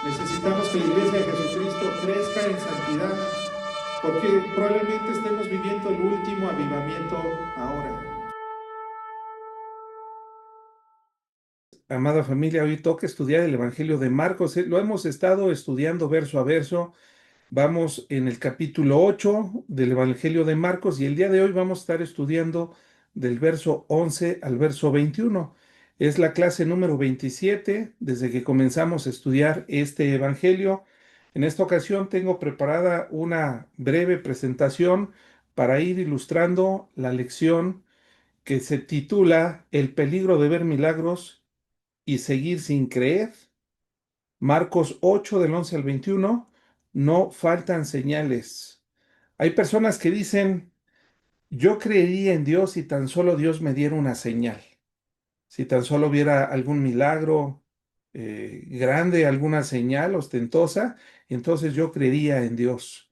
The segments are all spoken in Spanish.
Necesitamos que la Iglesia de Jesucristo crezca en santidad, porque probablemente estemos viviendo el último avivamiento ahora. Amada familia, hoy toca estudiar el Evangelio de Marcos. Lo hemos estado estudiando verso a verso. Vamos en el capítulo 8 del Evangelio de Marcos y el día de hoy vamos a estar estudiando del verso 11 al verso 21. Es la clase número 27 desde que comenzamos a estudiar este Evangelio. En esta ocasión tengo preparada una breve presentación para ir ilustrando la lección que se titula El peligro de ver milagros y seguir sin creer. Marcos 8 del 11 al 21, no faltan señales. Hay personas que dicen, yo creería en Dios si tan solo Dios me diera una señal, si tan solo viera algún milagro grande, alguna señal ostentosa, entonces yo creería en Dios.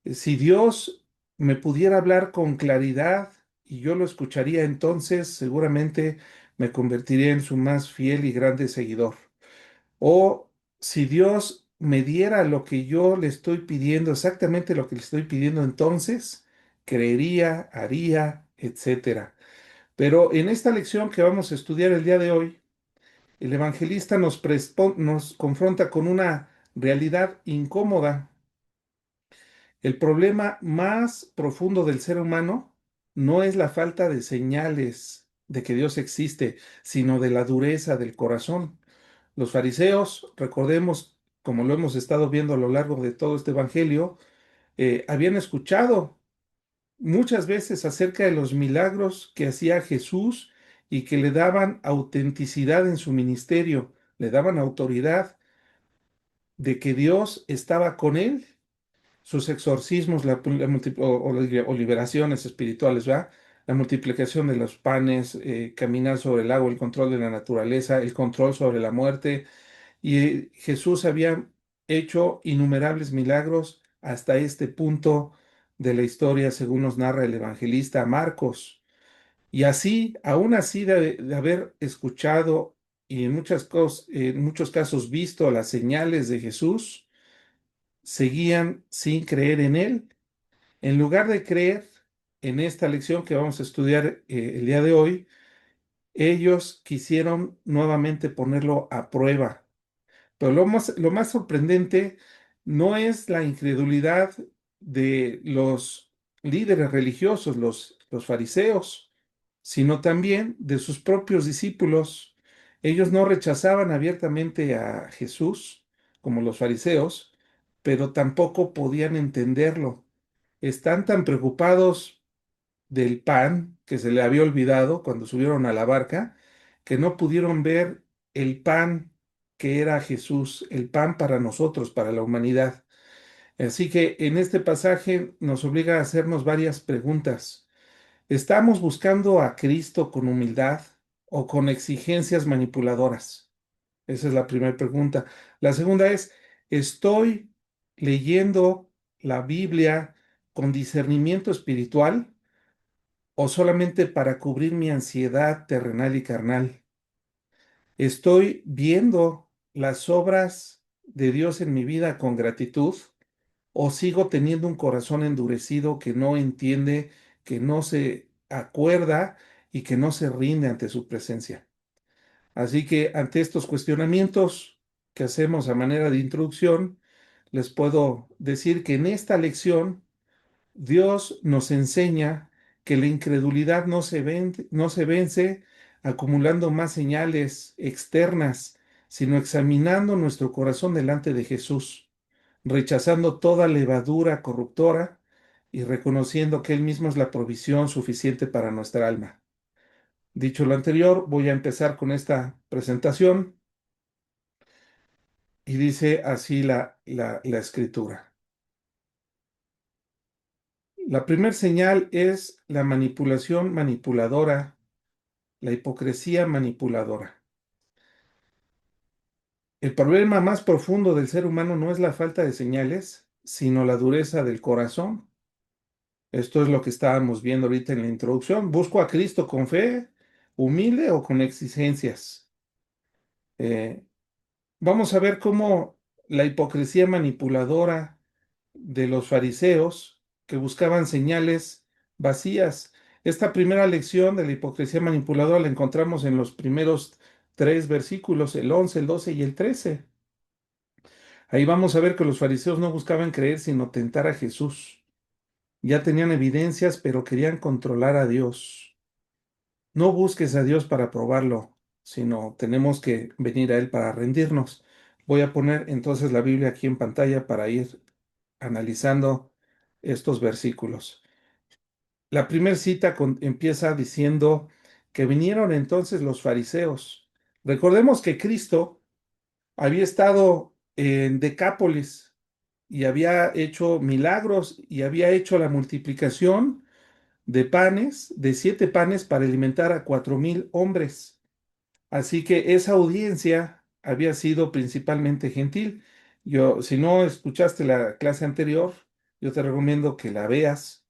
Si Dios me pudiera hablar con claridad y yo lo escucharía, entonces seguramente me convertiría en su más fiel y grande seguidor. O si Dios me diera lo que yo le estoy pidiendo, exactamente lo que le estoy pidiendo, entonces creería, haría, etcétera. Pero en esta lección que vamos a estudiar el día de hoy, el evangelista nos confronta con una realidad incómoda. El problema más profundo del ser humano no es la falta de señales de que Dios existe, sino de la dureza del corazón. Los fariseos, recordemos, como lo hemos estado viendo a lo largo de todo este evangelio, habían escuchado muchas veces acerca de los milagros que hacía Jesús y que le daban autenticidad en su ministerio, le daban autoridad de que Dios estaba con él, sus exorcismos o liberaciones espirituales, ¿verdad? La multiplicación de los panes, caminar sobre el agua, el control de la naturaleza, el control sobre la muerte. Y Jesús había hecho innumerables milagros hasta este punto de la historia, según nos narra el evangelista Marcos. Y así, aún así de haber escuchado y en muchos casos visto las señales de Jesús, seguían sin creer en él. En lugar de creer en esta lección que vamos a estudiar el día de hoy, ellos quisieron nuevamente ponerlo a prueba. Pero lo más sorprendente no es la incredulidad de los líderes religiosos, los fariseos, sino también de sus propios discípulos. Ellos no rechazaban abiertamente a Jesús, como los fariseos, pero tampoco podían entenderlo. Están tan preocupados del pan que se le había olvidado cuando subieron a la barca, que no pudieron ver el pan que era Jesús, el pan para nosotros, para la humanidad. Así que en este pasaje nos obliga a hacernos varias preguntas. ¿Estamos buscando a Cristo con humildad o con exigencias manipuladoras? Esa es la primera pregunta. La segunda es, ¿estoy leyendo la Biblia con discernimiento espiritual o solamente para cubrir mi ansiedad terrenal y carnal? ¿Estoy viendo las obras de Dios en mi vida con gratitud o sigo teniendo un corazón endurecido que no entiende, que no se acuerda y que no se rinde ante su presencia? Así que ante estos cuestionamientos que hacemos a manera de introducción, les puedo decir que en esta lección Dios nos enseña que la incredulidad no se vence acumulando más señales externas, sino examinando nuestro corazón delante de Jesús, rechazando toda levadura corruptora y reconociendo que Él mismo es la provisión suficiente para nuestra alma. Dicho lo anterior, voy a empezar con esta presentación y dice así la escritura. La primera señal es la manipulación manipuladora, la hipocresía manipuladora. El problema más profundo del ser humano no es la falta de señales, sino la dureza del corazón. Esto es lo que estábamos viendo ahorita en la introducción. ¿Busco a Cristo con fe, humilde o con exigencias? Eh, Vamos a ver cómo la hipocresía manipuladora de los fariseos que buscaban señales vacías. Esta primera lección de la hipocresía manipuladora la encontramos en los primeros tres versículos, el 11, el 12 y el 13. Ahí vamos a ver que los fariseos no buscaban creer, sino tentar a Jesús. Ya tenían evidencias, pero querían controlar a Dios. No busques a Dios para probarlo, sino tenemos que venir a Él para rendirnos. Voy a poner entonces la Biblia aquí en pantalla para ir analizando estos versículos. La primera cita empieza diciendo que vinieron entonces los fariseos. Recordemos que Cristo había estado en Decápolis y había hecho milagros y había hecho la multiplicación de panes, de 7 panes para alimentar a 4,000 hombres. Así que esa audiencia había sido principalmente gentil. Yo, si no escuchaste la clase anterior, yo te recomiendo que la veas,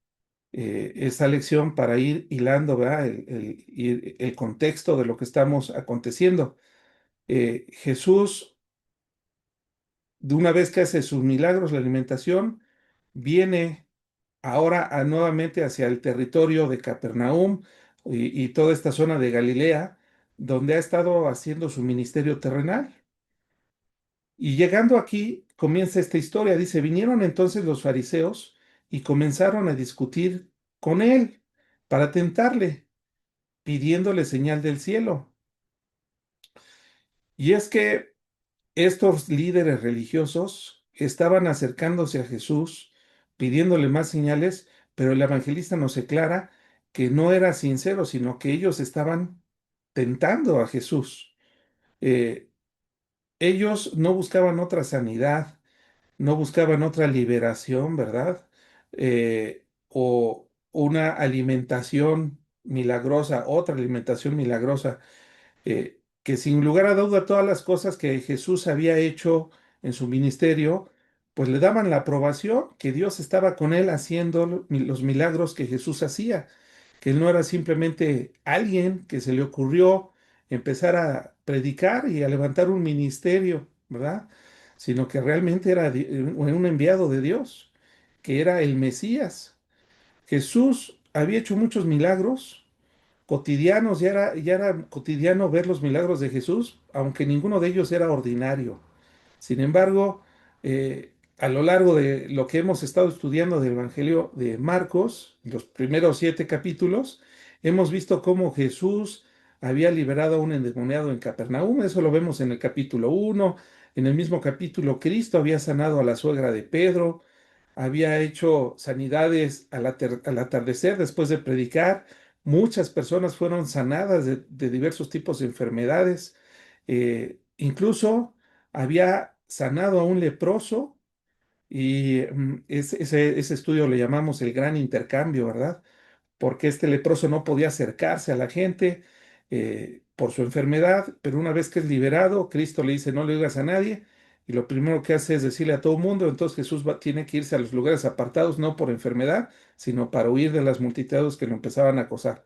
esta lección para ir hilando, ¿verdad? El contexto de lo que estamos aconteciendo. Jesús, de una vez que hace sus milagros, la alimentación, viene ahora nuevamente hacia el territorio de Capernaum y toda esta zona de Galilea, donde ha estado haciendo su ministerio terrenal. Y llegando aquí, comienza esta historia. Dice, vinieron entonces los fariseos y comenzaron a discutir con él para tentarle, pidiéndole señal del cielo. Y es que estos líderes religiosos estaban acercándose a Jesús, pidiéndole más señales, pero el evangelista nos aclara que no era sincero, sino que ellos estaban tentando a Jesús. Eh, Ellos no buscaban otra sanidad, no buscaban otra liberación, ¿verdad? O una alimentación milagrosa, otra alimentación milagrosa, que sin lugar a duda todas las cosas que Jesús había hecho en su ministerio, pues le daban la aprobación que Dios estaba con él haciendo los milagros que Jesús hacía, que él no era simplemente alguien que se le ocurrió empezar a predicar y a levantar un ministerio, ¿verdad? Sino que realmente era un enviado de Dios, que era el Mesías. Jesús había hecho muchos milagros cotidianos, ya era cotidiano ver los milagros de Jesús, aunque ninguno de ellos era ordinario. Sin embargo, a lo largo de lo que hemos estado estudiando del Evangelio de Marcos, los primeros 7 capítulos, hemos visto cómo Jesús había liberado a un endemoniado en Capernaum. Eso lo vemos en el capítulo 1. En el mismo capítulo, Cristo había sanado a la suegra de Pedro, había hecho sanidades al atardecer después de predicar. Muchas personas fueron sanadas de diversos tipos de enfermedades. Incluso había sanado a un leproso y ese estudio le llamamos el gran intercambio, ¿verdad? Porque este leproso no podía acercarse a la gente por su enfermedad, pero una vez que es liberado, Cristo le dice, no le digas a nadie, y lo primero que hace es decirle a todo el mundo, entonces Jesús tiene que irse a los lugares apartados, no por enfermedad, sino para huir de las multitudes que lo empezaban a acosar,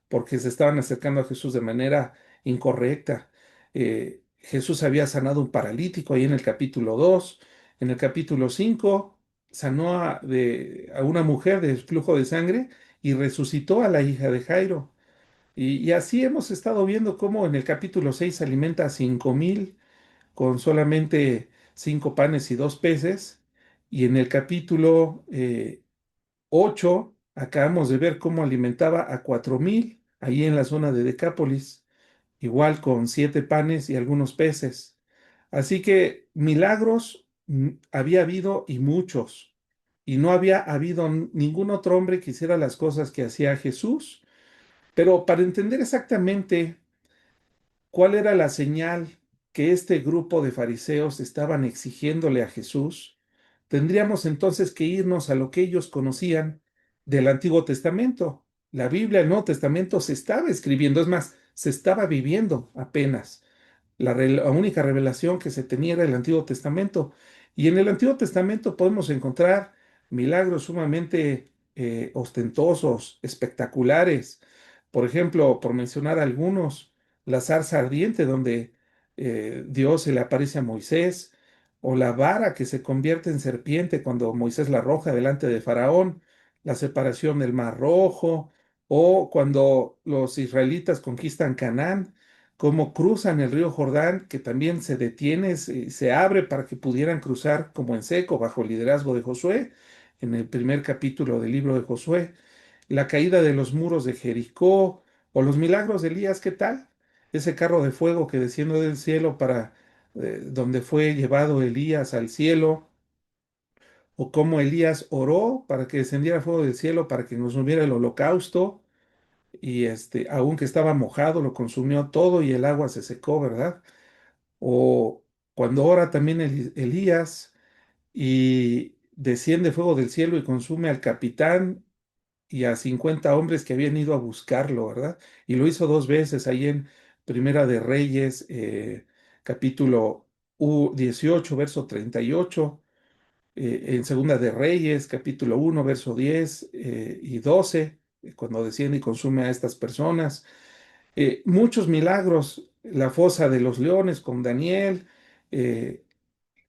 porque se estaban acercando a Jesús de manera incorrecta. Jesús había sanado un paralítico ahí en el capítulo 2. En el capítulo 5 sanó a una mujer de flujo de sangre y resucitó a la hija de Jairo. Y así hemos estado viendo cómo en el capítulo 6 alimenta a 5,000 con solamente 5 panes y 2 peces. Y en el capítulo 8 acabamos de ver cómo alimentaba a 4,000 ahí en la zona de Decápolis, igual con 7 panes y algunos peces. Así que milagros había habido y muchos. Y no había habido ningún otro hombre que hiciera las cosas que hacía Jesús. Pero para entender exactamente cuál era la señal que este grupo de fariseos estaban exigiéndole a Jesús, tendríamos entonces que irnos a lo que ellos conocían del Antiguo Testamento. La Biblia, el Nuevo Testamento se estaba escribiendo, es más, se estaba viviendo apenas. La única revelación que se tenía era el Antiguo Testamento. Y en el Antiguo Testamento podemos encontrar milagros sumamente ostentosos, espectaculares. Por ejemplo, por mencionar algunos, la zarza ardiente donde Dios se le aparece a Moisés, o la vara que se convierte en serpiente cuando Moisés la arroja delante de Faraón, la separación del Mar Rojo, o cuando los israelitas conquistan Canaán, cómo cruzan el río Jordán, que también se detiene, se abre para que pudieran cruzar como en seco bajo el liderazgo de Josué, en el primer capítulo del libro de Josué, la caída de los muros de Jericó, o los milagros de Elías, ¿qué tal? Ese carro de fuego que desciende del cielo para donde fue llevado Elías al cielo, o cómo Elías oró para que descendiera fuego del cielo para que consumiera el holocausto, y aunque estaba mojado, lo consumió todo y el agua se secó, ¿verdad? O cuando ora también Elías y desciende fuego del cielo y consume al capitán y a 50 hombres que habían ido a buscarlo, ¿verdad? Y lo hizo dos veces ahí en Primera de Reyes, capítulo 18, verso 38, en Segunda de Reyes, capítulo 1, verso 10 y 12, cuando desciende y consume a estas personas. Muchos milagros, la fosa de los leones con Daniel, eh,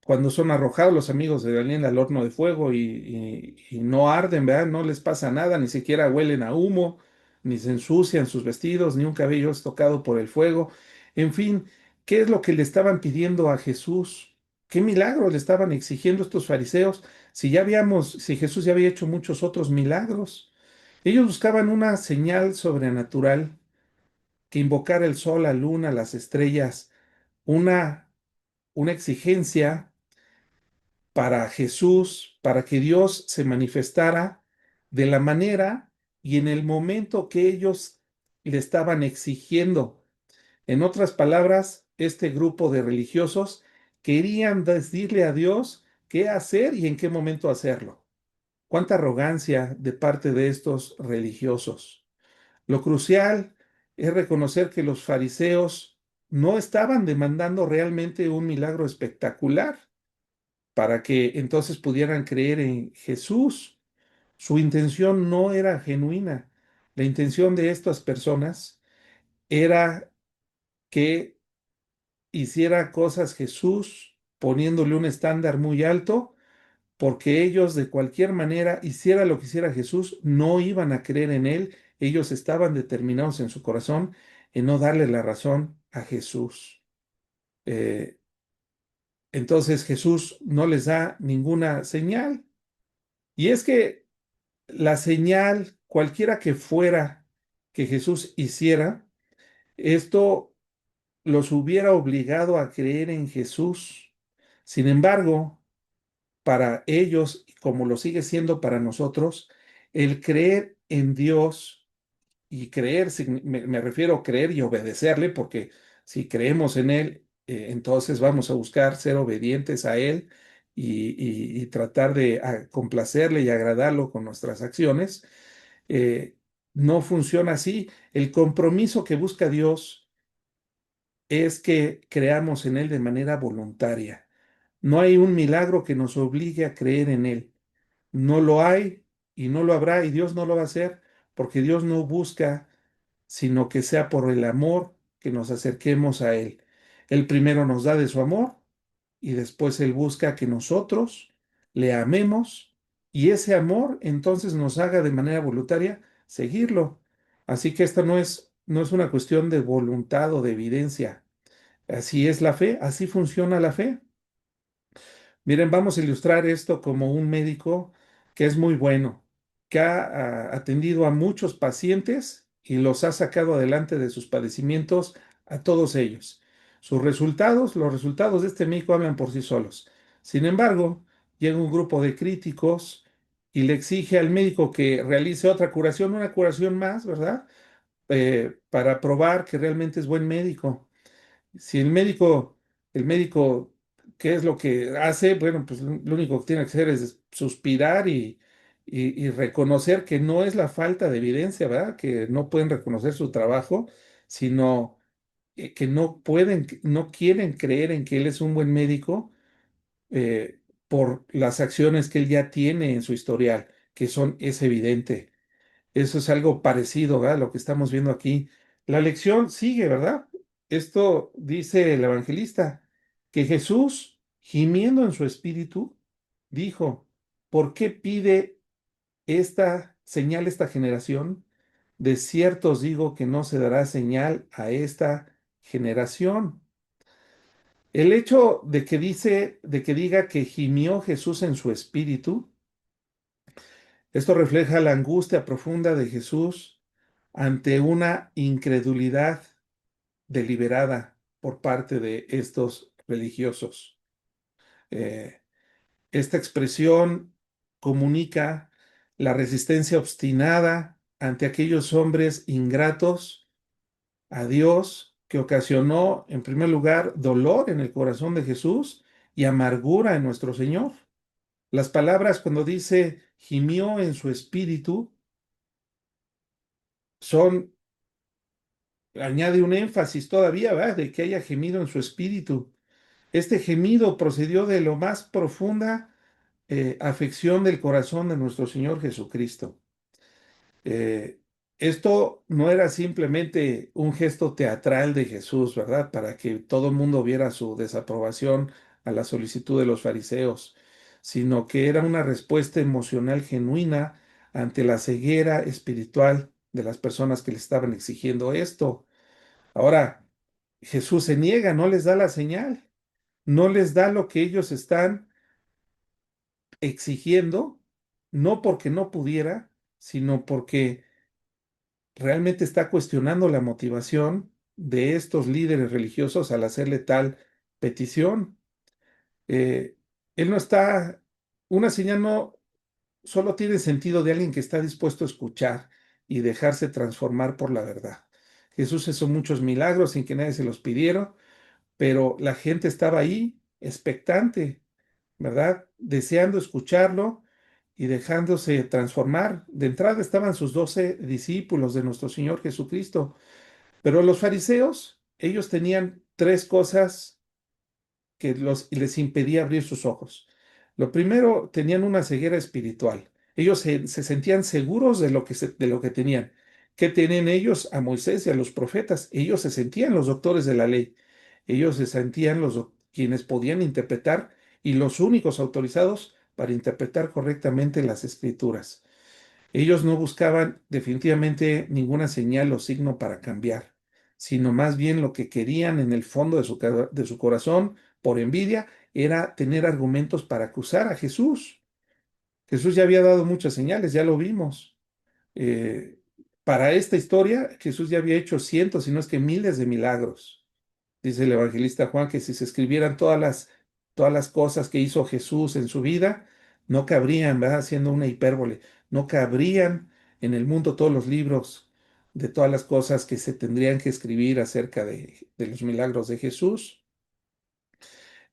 cuando son arrojados los amigos de Daniel al horno de fuego y no arden, ¿verdad? No les pasa nada, ni siquiera huelen a humo, ni se ensucian sus vestidos, ni un cabello es tocado por el fuego. En fin, ¿qué es lo que le estaban pidiendo a Jesús? ¿Qué milagros le estaban exigiendo estos fariseos? Si Jesús ya había hecho muchos otros milagros. Ellos buscaban una señal sobrenatural que invocara el sol, la luna, las estrellas, una, una exigencia para Jesús, para que Dios se manifestara de la manera y en el momento que ellos le estaban exigiendo. En otras palabras, este grupo de religiosos querían decirle a Dios qué hacer y en qué momento hacerlo. Cuánta arrogancia de parte de estos religiosos. Lo crucial es reconocer que los fariseos no estaban demandando realmente un milagro espectacular para que entonces pudieran creer en Jesús. Su intención no era genuina. La intención de estas personas era que hiciera cosas Jesús poniéndole un estándar muy alto, porque ellos de cualquier manera, hiciera lo que hiciera Jesús, no iban a creer en él. Ellos estaban determinados en su corazón en no darle la razón a Jesús. Eh, entonces Jesús no les da ninguna señal. Y es que la señal, cualquiera que fuera que Jesús hiciera, esto los hubiera obligado a creer en Jesús. Sin embargo, para ellos, como lo sigue siendo para nosotros, el creer en Dios y creer, me refiero a creer y obedecerle, porque si creemos en Él, entonces vamos a buscar ser obedientes a Él y tratar de complacerle y agradarlo con nuestras acciones. eh, no funciona así. El compromiso que busca Dios es que creamos en Él de manera voluntaria. No hay un milagro que nos obligue a creer en Él. No lo hay y no lo habrá y Dios no lo va a hacer porque Dios no busca sino que sea por el amor que nos acerquemos a Él. Él primero nos da de su amor y después Él busca que nosotros le amemos y ese amor entonces nos haga de manera voluntaria seguirlo. Así que esta no es una cuestión de voluntad o de evidencia. Así es la fe, así funciona la fe. Miren, vamos a ilustrar esto como un médico que es muy bueno, que ha atendido a muchos pacientes y los ha sacado adelante de sus padecimientos a todos ellos. Los resultados de este médico hablan por sí solos. Sin embargo, llega un grupo de críticos y le exige al médico que realice otra curación, una curación más, ¿verdad? Para probar que realmente es buen médico. Si el médico, ¿qué es lo que hace? Bueno, pues lo único que tiene que hacer es suspirar y reconocer que no es la falta de evidencia, ¿verdad? Que no pueden reconocer su trabajo, sino que no pueden, no quieren creer en que él es un buen médico por las acciones que él ya tiene en su historial, que es evidente. Eso es algo parecido, ¿verdad? Lo que estamos viendo aquí. La lección sigue, ¿verdad? Esto dice el evangelista, que Jesús gimiendo en su espíritu, dijo, ¿por qué pide esta señal esta generación? De cierto os digo que no se dará señal a esta generación. El hecho de que diga que gimió Jesús en su espíritu, esto refleja la angustia profunda de Jesús ante una incredulidad deliberada por parte de estos religiosos. Eh, esta expresión comunica la resistencia obstinada ante aquellos hombres ingratos a Dios que ocasionó, en primer lugar, dolor en el corazón de Jesús y amargura en nuestro Señor. Las palabras cuando dice gimió en su espíritu son, añade un énfasis todavía, ¿verdad? De que haya gemido en su espíritu. Este gemido procedió de lo más profunda afección del corazón de nuestro Señor Jesucristo. Eh, Esto no era simplemente un gesto teatral de Jesús, ¿verdad? Para que todo el mundo viera su desaprobación a la solicitud de los fariseos, sino que era una respuesta emocional genuina ante la ceguera espiritual de las personas que le estaban exigiendo esto. Ahora, Jesús se niega, no les da la señal, no les da lo que ellos están exigiendo, no porque no pudiera, sino porque realmente está cuestionando la motivación de estos líderes religiosos al hacerle tal petición. Eh, él no está, una señal no solo tiene sentido de alguien que está dispuesto a escuchar y dejarse transformar por la verdad. Jesús hizo muchos milagros sin que nadie se los pidiera, pero la gente estaba ahí, expectante, ¿verdad? Deseando escucharlo y dejándose transformar. De entrada estaban sus 12 discípulos de nuestro Señor Jesucristo, pero los fariseos, ellos tenían tres cosas que les impedía abrir sus ojos. Lo primero, tenían una ceguera espiritual. Ellos se sentían seguros de lo que tenían. ¿Qué tienen ellos? A Moisés y a los profetas. Ellos se sentían los doctores de la ley. Ellos se sentían quienes podían interpretar y los únicos autorizados para interpretar correctamente las escrituras. Ellos no buscaban definitivamente ninguna señal o signo para cambiar, sino más bien lo que querían en el fondo de su corazón, por envidia, era tener argumentos para acusar a Jesús. Jesús ya había dado muchas señales, ya lo vimos. Eh, para esta historia, Jesús ya había hecho cientos, si no es que miles de milagros. Dice el evangelista Juan que si se escribieran todas las cosas que hizo Jesús en su vida, no cabrían, ¿verdad? Haciendo una hipérbole, no cabrían en el mundo todos los libros de todas las cosas que se tendrían que escribir acerca de los milagros de Jesús.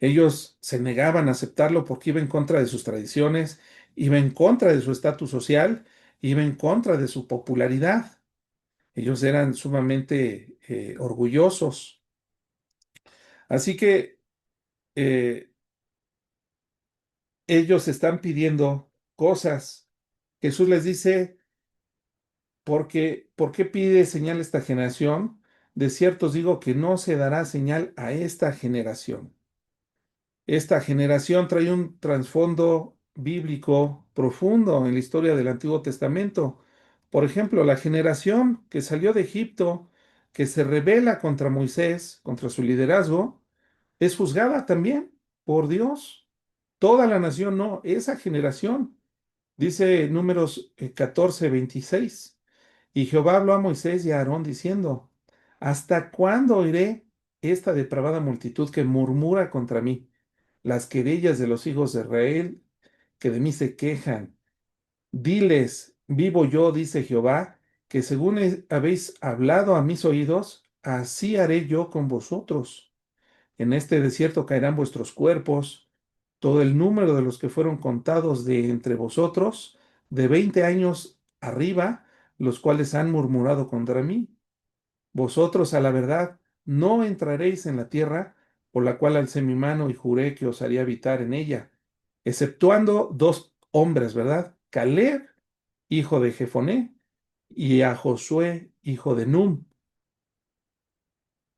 Ellos se negaban a aceptarlo porque iba en contra de sus tradiciones, iba en contra de su estatus social, iba en contra de su popularidad. Ellos eran sumamente orgullosos. Así que eh, ellos están pidiendo cosas. Jesús les dice, ¿por qué pide señal esta generación? De cierto os digo que no se dará señal a esta generación. Esta generación trae un trasfondo bíblico profundo en la historia del Antiguo Testamento. Por ejemplo, la generación que salió de Egipto, que se rebela contra Moisés, contra su liderazgo, es juzgada también por Dios. Toda la nación no, esa generación. Dice Números 14:26. Y Jehová habló a Moisés y a Aarón diciendo, ¿hasta cuándo oiré esta depravada multitud que murmura contra mí? Las querellas de los hijos de Israel que de mí se quejan. Diles, vivo yo, dice Jehová, que según habéis hablado a mis oídos, así haré yo con vosotros. En este desierto caerán vuestros cuerpos, todo el número de los que fueron contados de entre vosotros, de 20 años arriba, los cuales han murmurado contra mí. Vosotros, a la verdad, no entraréis en la tierra por la cual alcé mi mano y juré que os haría habitar en ella, exceptuando dos hombres, ¿verdad? Caleb, hijo de Jefoné, y a Josué, hijo de Num.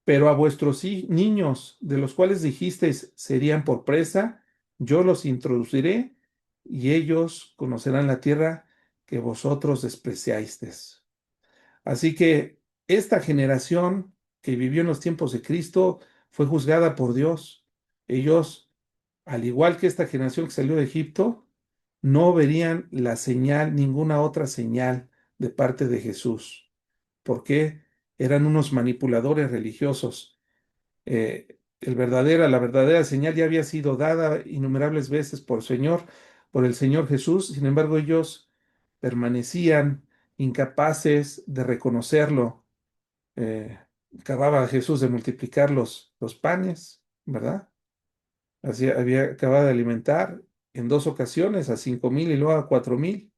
Pero a vuestros niños, de los cuales dijisteis serían por presa, yo los introduciré y ellos conocerán la tierra que vosotros despreciasteis. Así que esta generación que vivió en los tiempos de Cristo fue juzgada por Dios. Ellos, al igual que esta generación que salió de Egipto, no verían la señal, ninguna otra señal de parte de Jesús. ¿Por qué? Eran unos manipuladores religiosos. La verdadera señal ya había sido dada innumerables veces por el Señor Jesús. Sin embargo, ellos permanecían incapaces de reconocerlo. Eh, Acababa Jesús de multiplicar los panes, ¿verdad? Así había acabado de alimentar en dos ocasiones a 5,000 y luego a 4,000.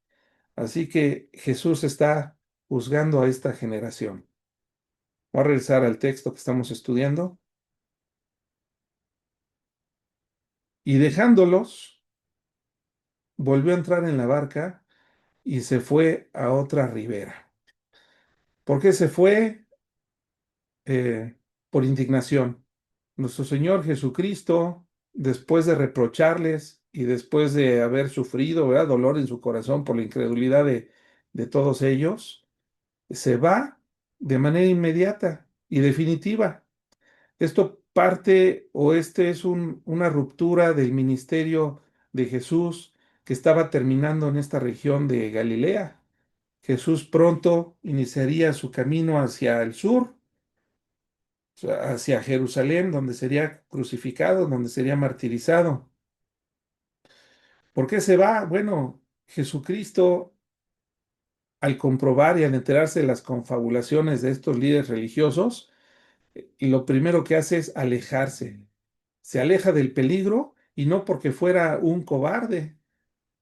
Así que Jesús está juzgando a esta generación. Voy a regresar al texto que estamos estudiando. Y dejándolos, volvió a entrar en la barca y se fue a otra ribera. ¿Por qué se fue? Eh, por indignación. Nuestro Señor Jesucristo, después de reprocharles y después de haber sufrido, ¿verdad?, dolor en su corazón por la incredulidad de todos ellos, se va de manera inmediata y definitiva. Esto parte o este es una ruptura del ministerio de Jesús que estaba terminando en esta región de Galilea. Jesús pronto iniciaría su camino hacia el sur, o sea, hacia Jerusalén, donde sería crucificado, donde sería martirizado. ¿Por qué se va? Bueno, Jesucristo, al comprobar y al enterarse de las confabulaciones de estos líderes religiosos, y lo primero que hace es alejarse. Se aleja del peligro y no porque fuera un cobarde,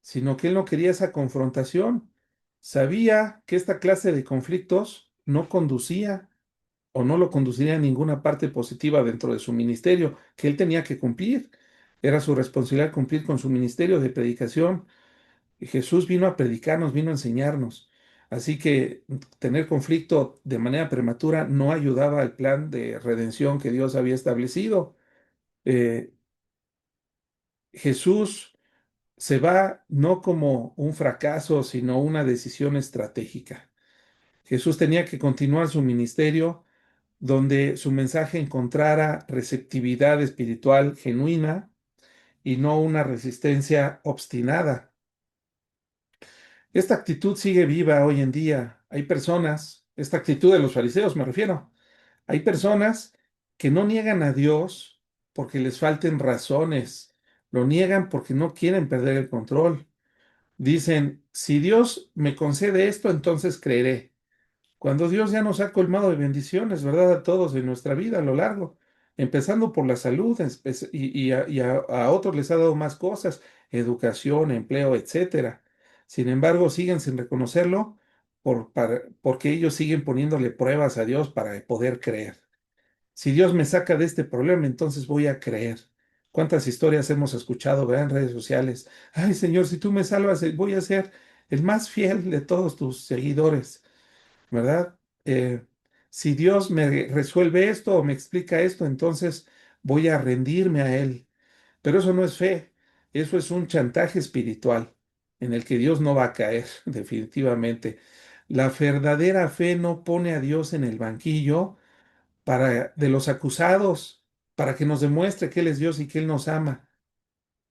sino que él no quería esa confrontación. Sabía que esta clase de conflictos no conducía o no lo conduciría a ninguna parte positiva dentro de su ministerio, que él tenía que cumplir. Era su responsabilidad cumplir con su ministerio de predicación. Y Jesús vino a predicarnos, vino a enseñarnos. Así que tener conflicto de manera prematura no ayudaba al plan de redención que Dios había establecido. Eh, Jesús se va no como un fracaso, sino una decisión estratégica. Jesús tenía que continuar su ministerio donde su mensaje encontrara receptividad espiritual genuina y no una resistencia obstinada. Esta actitud sigue viva hoy en día. Hay personas, esta actitud de los fariseos me refiero, hay personas que no niegan a Dios porque les falten razones, lo niegan porque no quieren perder el control. Dicen, si Dios me concede esto, entonces creeré. Cuando Dios ya nos ha colmado de bendiciones, ¿verdad? A todos en nuestra vida a lo largo, empezando por la salud y a otros les ha dado más cosas, educación, empleo, etcétera. Sin embargo, siguen sin reconocerlo porque ellos siguen poniéndole pruebas a Dios para poder creer. Si Dios me saca de este problema, entonces voy a creer. ¿Cuántas historias hemos escuchado, ¿verdad?, en redes sociales? Ay, Señor, si tú me salvas, voy a ser el más fiel de todos tus seguidores, ¿verdad? Si Dios me resuelve esto o me explica esto, entonces voy a rendirme a Él. Pero eso no es fe, eso es un chantaje espiritual en el que Dios no va a caer, definitivamente. La verdadera fe no pone a Dios en el banquillo de los acusados, para que nos demuestre que Él es Dios y que Él nos ama.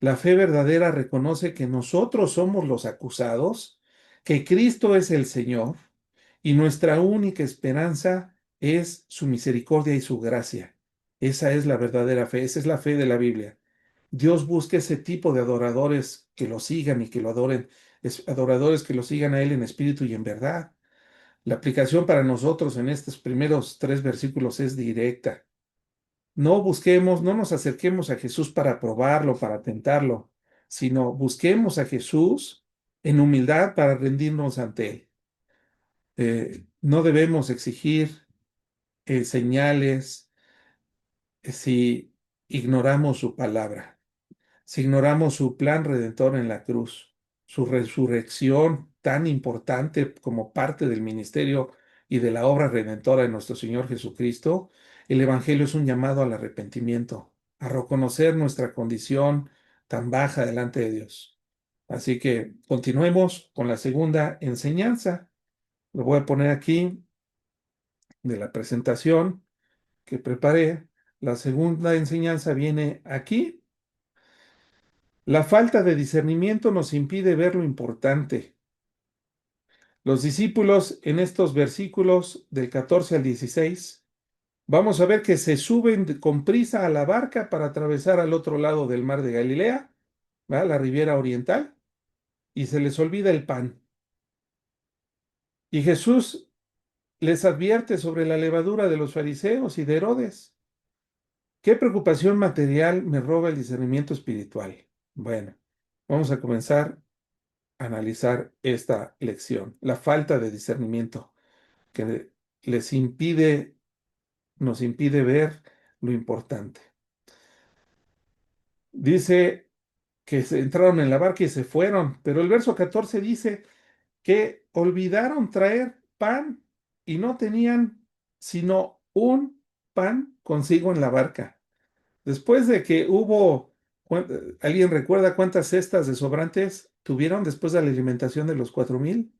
La fe verdadera reconoce que nosotros somos los acusados, que Cristo es el Señor y nuestra única esperanza es su misericordia y su gracia. Esa es la verdadera fe, esa es la fe de la Biblia. Dios busca ese tipo de adoradores que lo sigan y que lo adoren, adoradores que lo sigan a Él en espíritu y en verdad. La aplicación para nosotros en estos primeros 3 versículos es directa. No busquemos, no nos acerquemos a Jesús para probarlo, para tentarlo, sino busquemos a Jesús en humildad para rendirnos ante Él. No debemos exigir señales si ignoramos su palabra, si ignoramos su plan redentor en la cruz, su resurrección tan importante como parte del ministerio y de la obra redentora de nuestro Señor Jesucristo. El Evangelio es un llamado al arrepentimiento, a reconocer nuestra condición tan baja delante de Dios. Así que continuemos con la segunda enseñanza. Lo voy a poner aquí de la presentación que preparé. La segunda enseñanza viene aquí. La falta de discernimiento nos impide ver lo importante. Los discípulos en estos versículos del 14 al 16, vamos a ver que se suben con prisa a la barca para atravesar al otro lado del mar de Galilea, ¿va? La ribera oriental, y se les olvida el pan. Y Jesús les advierte sobre la levadura de los fariseos y de Herodes. ¿Qué preocupación material me roba el discernimiento espiritual? Bueno, vamos a comenzar a analizar esta lección, la falta de discernimiento que les impide, nos impide ver lo importante. Dice que se entraron en la barca y se fueron, pero el verso 14 dice que olvidaron traer pan y no tenían sino un pan consigo en la barca. Después de que hubo, ¿alguien recuerda cuántas cestas de sobrantes tuvieron después de la alimentación de los 4,000?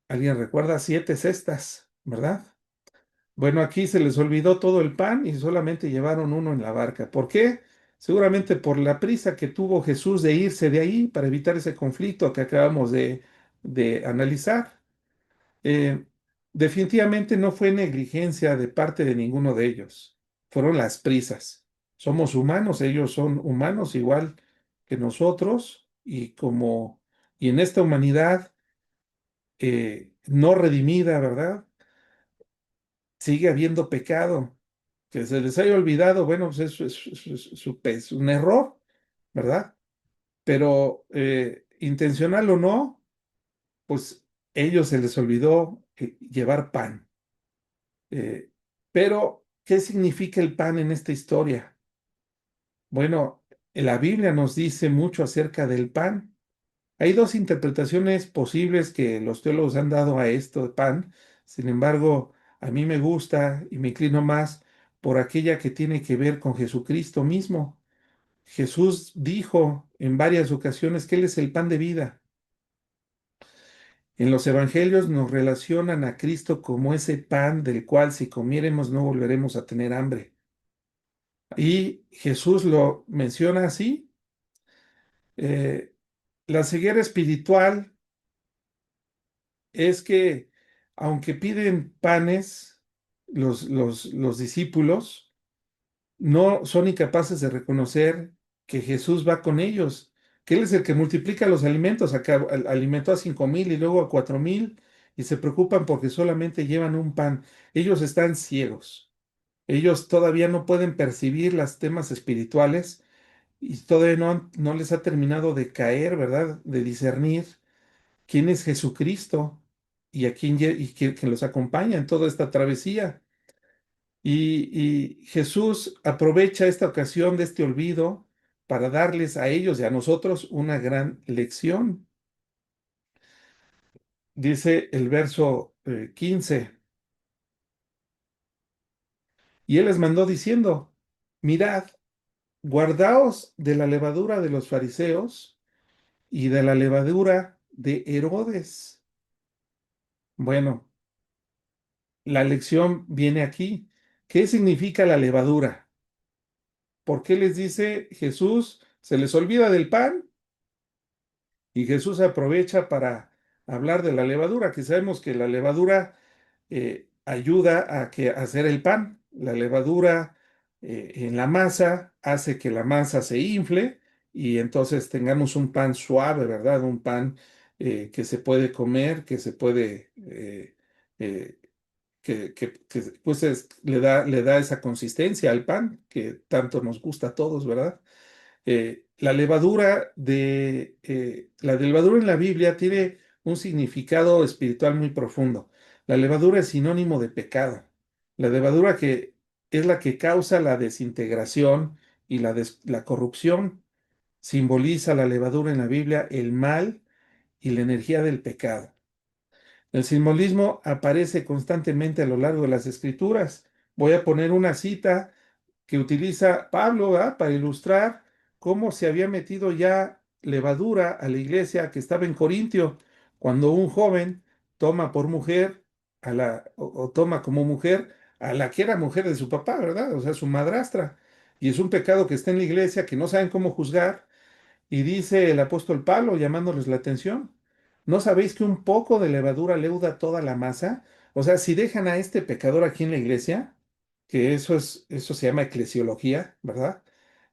¿Alguien recuerda? 7 cestas, ¿verdad? Bueno, aquí se les olvidó todo el pan y solamente llevaron uno en la barca. ¿Por qué? Seguramente por la prisa que tuvo Jesús de irse de ahí para evitar ese conflicto que acabamos de analizar. Eh, Definitivamente no fue negligencia de parte de ninguno de ellos. Fueron las prisas. Somos humanos, ellos son humanos igual que nosotros y en esta humanidad no redimida, ¿verdad? Sigue habiendo pecado. Que se les haya olvidado, bueno, pues eso es un error, ¿verdad? Pero intencional o no, pues ellos se les olvidó llevar pan. Eh, pero, ¿qué significa el pan en esta historia? Bueno, la Biblia nos dice mucho acerca del pan. Hay dos interpretaciones posibles que los teólogos han dado a esto de pan. Sin embargo, a mí me gusta y me inclino más por aquella que tiene que ver con Jesucristo mismo. Jesús dijo en varias ocasiones que Él es el pan de vida. En los evangelios nos relacionan a Cristo como ese pan del cual si comiéremos no volveremos a tener hambre. Y Jesús lo menciona así. Eh, la ceguera espiritual es que aunque piden panes, los discípulos no son incapaces de reconocer que Jesús va con ellos, que Él es el que multiplica los alimentos, acá alimentó a 5,000 y luego a 4,000 y se preocupan porque solamente llevan un pan. Ellos están ciegos, ellos todavía no pueden percibir los temas espirituales y todavía no les ha terminado de caer, ¿verdad? De discernir quién es Jesucristo y a quién los acompaña en toda esta travesía. Y Jesús aprovecha esta ocasión de este olvido para darles a ellos y a nosotros una gran lección. Dice el verso 15, y Él les mandó diciendo, mirad, guardaos de la levadura de los fariseos y de la levadura de Herodes. Bueno, la lección viene aquí. ¿Qué significa la levadura? ¿Por qué les dice Jesús? ¿Se les olvida del pan? Y Jesús aprovecha para hablar de la levadura, que sabemos que la levadura ayuda a hacer el pan. La levadura en la masa hace que la masa se infle y entonces tengamos un pan suave, ¿verdad? Un pan que se puede comer, que se puede, eh, pues le da esa consistencia al pan que tanto nos gusta a todos, ¿verdad? La levadura en la Biblia tiene un significado espiritual muy profundo. La levadura es sinónimo de pecado. La levadura que es la que causa la desintegración y la corrupción. Simboliza la levadura en la Biblia el mal y la energía del pecado. El simbolismo aparece constantemente a lo largo de las escrituras. Voy a poner una cita que utiliza Pablo, ¿verdad?, para ilustrar cómo se había metido ya levadura a la iglesia que estaba en Corintio, cuando un joven toma por mujer o toma como mujer a la que era mujer de su papá, ¿verdad? O sea, su madrastra. Y es un pecado que está en la iglesia, que no saben cómo juzgar. Y dice el apóstol Pablo, llamándoles la atención, ¿no sabéis que un poco de levadura leuda toda la masa? O sea, si dejan a este pecador aquí en la iglesia, que eso se llama eclesiología, ¿verdad?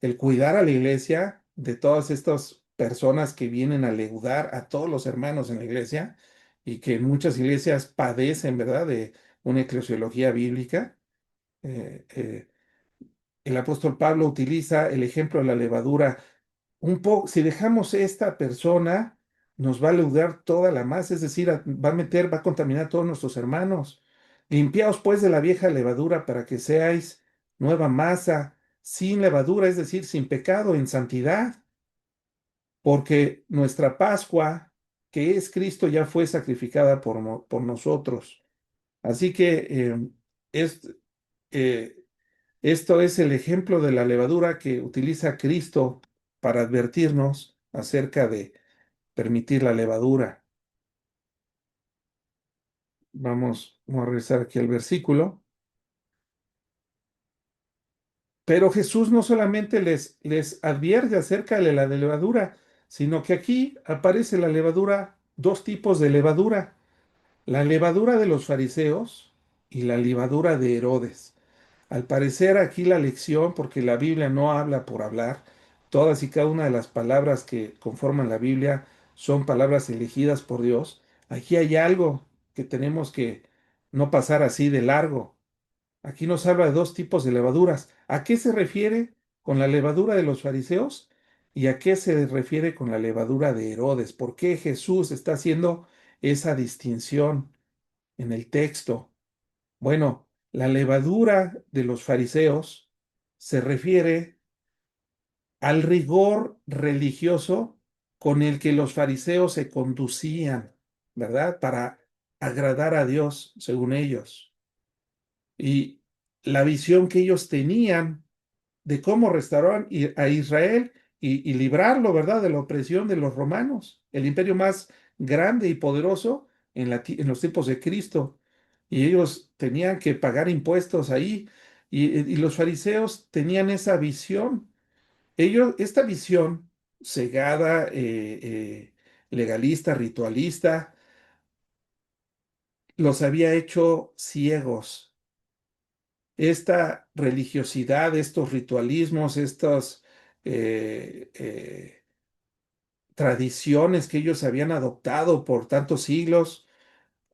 El cuidar a la iglesia de todas estas personas que vienen a leudar a todos los hermanos en la iglesia y que en muchas iglesias padecen, ¿verdad?, de una eclesiología bíblica. Eh, eh, el apóstol Pablo utiliza el ejemplo de la levadura un poco, si dejamos esta persona, nos va a leudar toda la masa, es decir, va a meter, va a contaminar a todos nuestros hermanos. Limpiaos pues de la vieja levadura para que seáis nueva masa, sin levadura, es decir, sin pecado, en santidad, porque nuestra Pascua, que es Cristo, ya fue sacrificada por nosotros. Así que es, eh, esto es el ejemplo de la levadura que utiliza Cristo para advertirnos acerca de permitir la levadura. Vamos a regresar aquí al versículo. Pero Jesús no solamente les advierte acerca de la levadura, sino que aquí aparece la levadura, dos tipos de levadura: la levadura de los fariseos y la levadura de Herodes. Al parecer aquí la lección, porque la Biblia no habla por hablar, todas y cada una de las palabras que conforman la Biblia son palabras elegidas por Dios. Aquí hay algo que tenemos que no pasar así de largo. Aquí nos habla de dos tipos de levaduras. ¿A qué se refiere con la levadura de los fariseos y a qué se refiere con la levadura de Herodes? ¿Por qué Jesús está haciendo esa distinción en el texto? Bueno, la levadura de los fariseos se refiere al rigor religioso con el que los fariseos se conducían, ¿verdad? Para agradar a Dios, según ellos. Y la visión que ellos tenían de cómo restaurar a Israel y librarlo, ¿verdad?, de la opresión de los romanos, el imperio más grande y poderoso en los tiempos de Cristo. Y ellos tenían que pagar impuestos ahí. Y los fariseos tenían esa visión. Esta visión cegada, legalista, ritualista, los había hecho ciegos. Esta religiosidad, estos ritualismos, estas eh, eh, tradiciones que ellos habían adoptado por tantos siglos,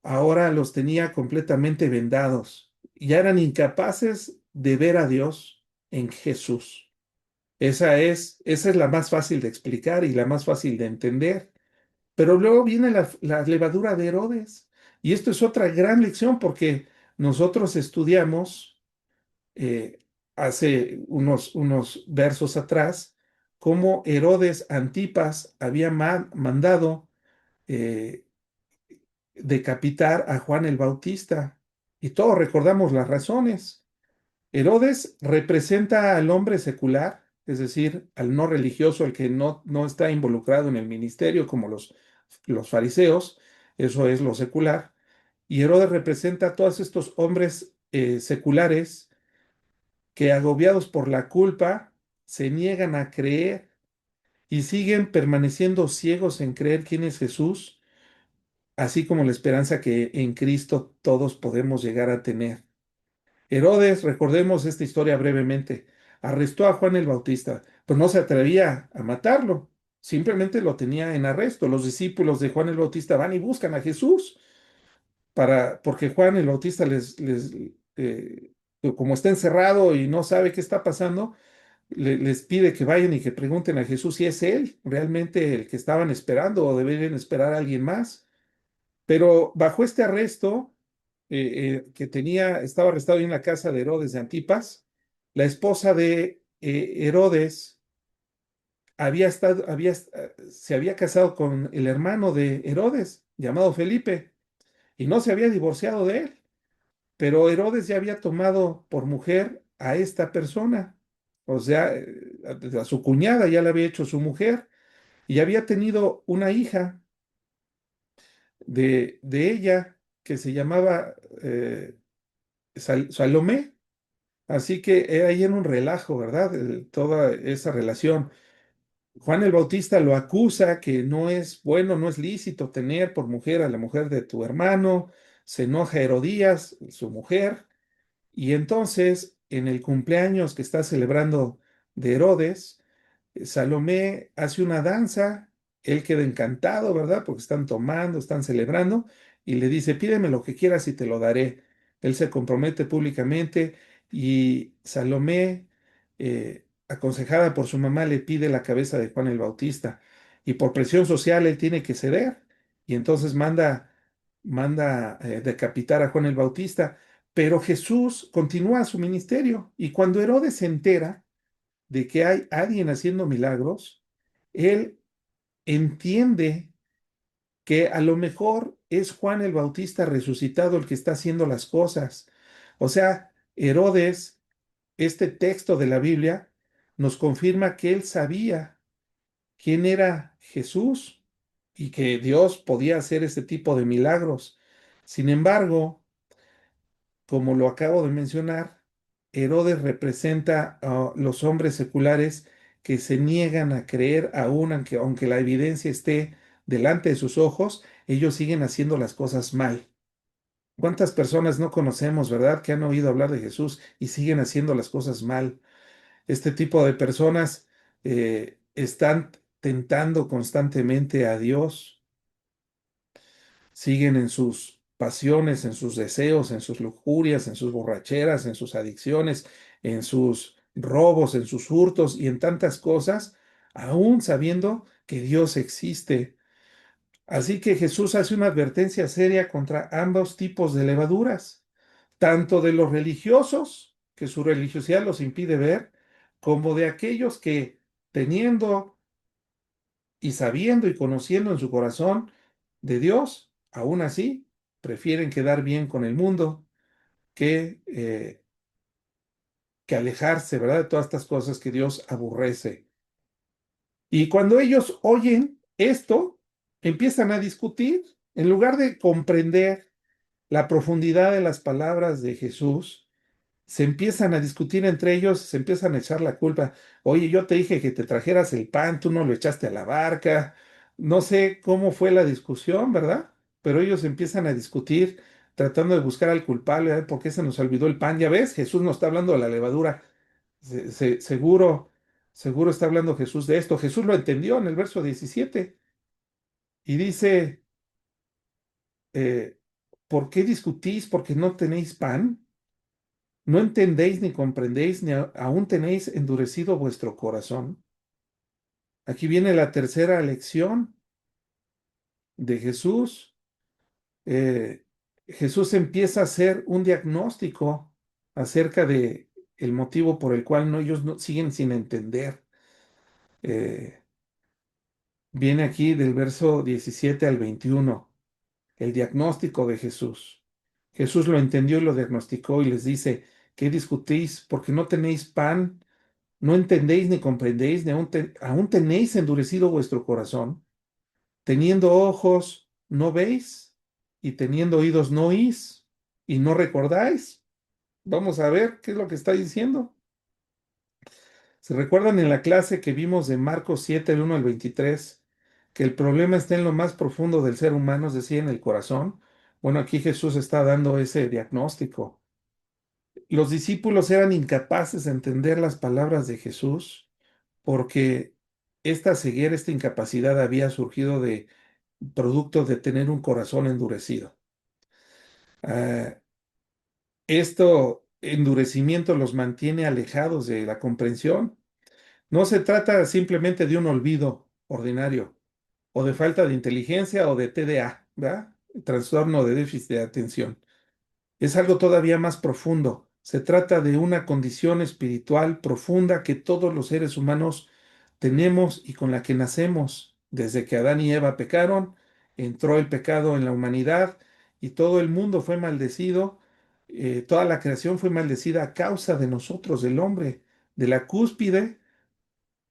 ahora los tenía completamente vendados. Ya eran incapaces de ver a Dios en Jesús. Esa es la más fácil de explicar y la más fácil de entender. Pero luego viene la levadura de Herodes. Y esto es otra gran lección porque nosotros estudiamos hace unos versos atrás cómo Herodes Antipas había mandado eh, decapitar a Juan el Bautista. Y todos recordamos las razones. Herodes representa al hombre secular, es decir, al no religioso, el que no está involucrado en el ministerio como los fariseos, eso es lo secular. Y Herodes representa a todos estos hombres seculares que, agobiados por la culpa, se niegan a creer y siguen permaneciendo ciegos en creer quién es Jesús, así como la esperanza que en Cristo todos podemos llegar a tener. Herodes, recordemos esta historia brevemente, arrestó a Juan el Bautista, pero no se atrevía a matarlo, simplemente lo tenía en arresto. Los discípulos de Juan el Bautista van y buscan a Jesús porque Juan el Bautista como está encerrado y no sabe qué está pasando, les pide que vayan y que pregunten a Jesús si es él realmente el que estaban esperando o deberían esperar a alguien más. Pero bajo este arresto estaba arrestado en la casa de Herodes de Antipas, la esposa de Herodes se había casado con el hermano de Herodes, llamado Felipe, y no se había divorciado de él, pero Herodes ya había tomado por mujer a esta persona, o sea, a su cuñada ya la había hecho su mujer y había tenido una hija de ella que se llamaba Salomé. Así que ahí en un relajo, ¿verdad? Toda esa relación. Juan el Bautista lo acusa que no es bueno, no es lícito tener por mujer a la mujer de tu hermano. Se enoja Herodías, su mujer, y entonces en el cumpleaños que está celebrando de Herodes, Salomé hace una danza, él queda encantado, ¿verdad? Porque están tomando, están celebrando, y le dice, pídeme lo que quieras y te lo daré. Él se compromete públicamente y Salomé, aconsejada por su mamá, le pide la cabeza de Juan el Bautista. Y por presión social él tiene que ceder, y entonces manda decapitar a Juan el Bautista. Pero Jesús continúa su ministerio, y cuando Herodes se entera, de que hay alguien haciendo milagros, él entiende que a lo mejor es Juan el Bautista resucitado el que está haciendo las cosas. O sea, Herodes, este texto de la Biblia, nos confirma que él sabía quién era Jesús y que Dios podía hacer este tipo de milagros. Sin embargo, como lo acabo de mencionar, Herodes representa a los hombres seculares que se niegan a creer aún aunque la evidencia esté delante de sus ojos, ellos siguen haciendo las cosas mal. ¿Cuántas personas no conocemos, verdad, que han oído hablar de Jesús y siguen haciendo las cosas mal? Este tipo de personas están tentando constantemente a Dios, siguen en sus pasiones, en sus deseos, en sus lujurias, en sus borracheras, en sus adicciones, en sus robos, en sus hurtos y en tantas cosas, aún sabiendo que Dios existe. Así que Jesús hace una advertencia seria contra ambos tipos de levaduras, tanto de los religiosos, que su religiosidad los impide ver, como de aquellos que, teniendo y sabiendo y conociendo en su corazón de Dios, aún así prefieren quedar bien con el mundo que alejarse, ¿verdad? De todas estas cosas que Dios aborrece. Y cuando ellos oyen esto, empiezan a discutir, en lugar de comprender la profundidad de las palabras de Jesús, se empiezan a discutir entre ellos, se empiezan a echar la culpa. Oye, yo te dije que te trajeras el pan, tú no lo echaste a la barca. No sé cómo fue la discusión, ¿verdad? Pero ellos empiezan a discutir tratando de buscar al culpable, a ver por qué se nos olvidó el pan. Ya ves, Jesús nos está hablando de la levadura. Seguro está hablando Jesús de esto. Jesús lo entendió en el verso 17 y dice, eh, ¿por qué discutís porque no tenéis pan? ¿No entendéis ni comprendéis ni aún tenéis endurecido vuestro corazón? Aquí viene la tercera lección de Jesús. Eh, Jesús empieza a hacer un diagnóstico acerca de el motivo por el cual ellos siguen sin entender. Eh, Viene aquí del verso 17 al 21, el diagnóstico de Jesús. Jesús lo entendió y lo diagnosticó y les dice, ¿qué discutís? Porque no tenéis pan. No entendéis ni comprendéis, ni aún tenéis endurecido vuestro corazón. Teniendo ojos, no veis, y teniendo oídos, no oís, y no recordáis. Vamos a ver qué es lo que está diciendo. ¿Se recuerdan en la clase que vimos de Marcos 7, el 1 al 23, que el problema está en lo más profundo del ser humano, es decir, en el corazón? Bueno, aquí Jesús está dando ese diagnóstico. Los discípulos eran incapaces de entender las palabras de Jesús porque esta ceguera, esta incapacidad había surgido de producto de tener un corazón endurecido. Ah, esto endurecimiento los mantiene alejados de la comprensión. No se trata simplemente de un olvido ordinario o de falta de inteligencia o de TDA, ¿verdad? Trastorno de déficit de atención. Es algo todavía más profundo. Se trata de una condición espiritual profunda que todos los seres humanos tenemos y con la que nacemos. Desde que Adán y Eva pecaron, entró el pecado en la humanidad y todo el mundo fue maldecido, toda la creación fue maldecida a causa de nosotros, del hombre, de la cúspide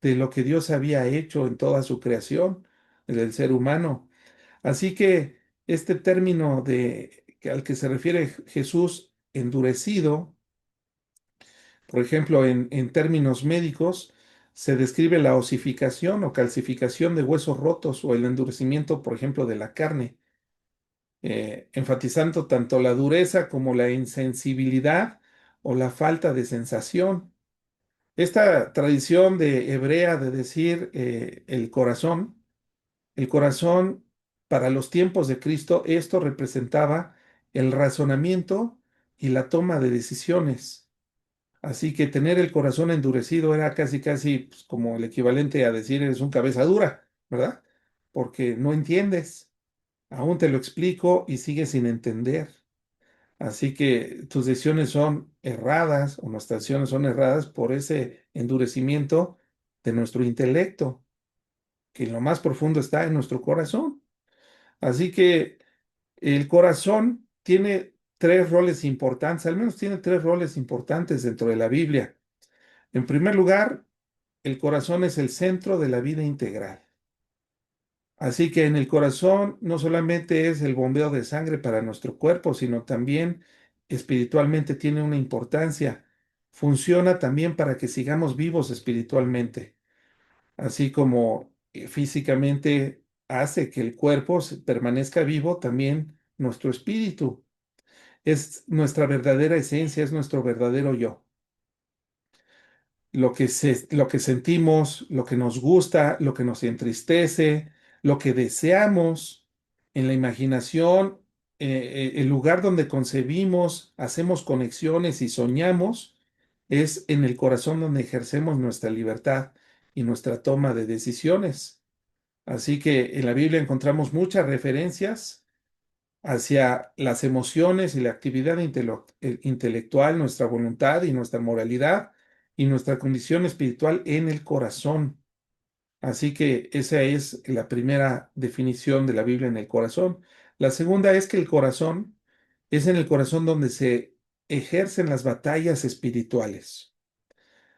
de lo que Dios había hecho en toda su creación, del ser humano. Así que este término al que se refiere Jesús, endurecido, por ejemplo, en términos médicos, se describe la osificación o calcificación de huesos rotos o el endurecimiento, por ejemplo, de la carne, enfatizando tanto la dureza como la insensibilidad o la falta de sensación. Esta tradición de hebrea de decir el corazón para los tiempos de Cristo, esto representaba el razonamiento y la toma de decisiones. Así que tener el corazón endurecido era casi, casi pues, como el equivalente a decir eres un cabeza dura, ¿verdad? Porque no entiendes, aún te lo explico y sigues sin entender. Así que tus decisiones son erradas o nuestras decisiones son erradas por ese endurecimiento de nuestro intelecto, que en lo más profundo está en nuestro corazón. Así que el corazón tiene tres roles importantes, al menos tiene tres roles importantes dentro de la Biblia. En primer lugar, el corazón es el centro de la vida integral. Así que en el corazón no solamente es el bombeo de sangre para nuestro cuerpo, sino también espiritualmente tiene una importancia. Funciona también para que sigamos vivos espiritualmente, así como físicamente hace que el cuerpo permanezca vivo, también nuestro espíritu. Es nuestra verdadera esencia, es nuestro verdadero yo. Lo que sentimos, lo que nos gusta, lo que nos entristece, lo que deseamos en la imaginación, el lugar donde concebimos, hacemos conexiones y soñamos, es en el corazón donde ejercemos nuestra libertad y nuestra toma de decisiones. Así que en la Biblia encontramos muchas referencias hacia las emociones y la actividad intelectual, nuestra voluntad y nuestra moralidad y nuestra condición espiritual en el corazón. Así que esa es la primera definición de la Biblia en el corazón. La segunda es que el corazón es en el corazón donde se ejercen las batallas espirituales.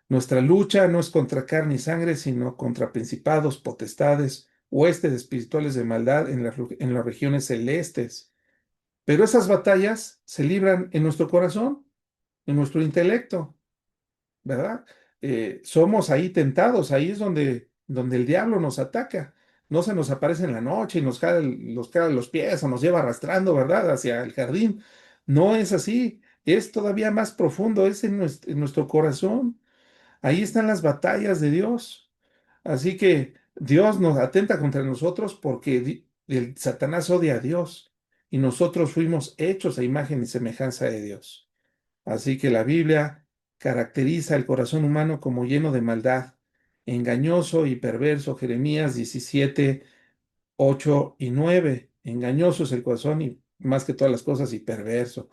Nuestra lucha no es contra carne y sangre, sino contra principados, potestades, huestes espirituales de maldad en las regiones celestes. Pero esas batallas se libran en nuestro corazón, en nuestro intelecto, ¿verdad? Somos ahí tentados, ahí es donde el diablo nos ataca. No se nos aparece en la noche y nos cae los pies o nos lleva arrastrando, ¿verdad? Hacia el jardín. No es así, es todavía más profundo, es en nuestro corazón. Ahí están las batallas de Dios. Así que Dios nos atenta contra nosotros porque el Satanás odia a Dios y nosotros fuimos hechos a imagen y semejanza de Dios. Así que la Biblia caracteriza el corazón humano como lleno de maldad, engañoso y perverso. Jeremías 17, 8 y 9. Engañoso es el corazón y más que todas las cosas y perverso.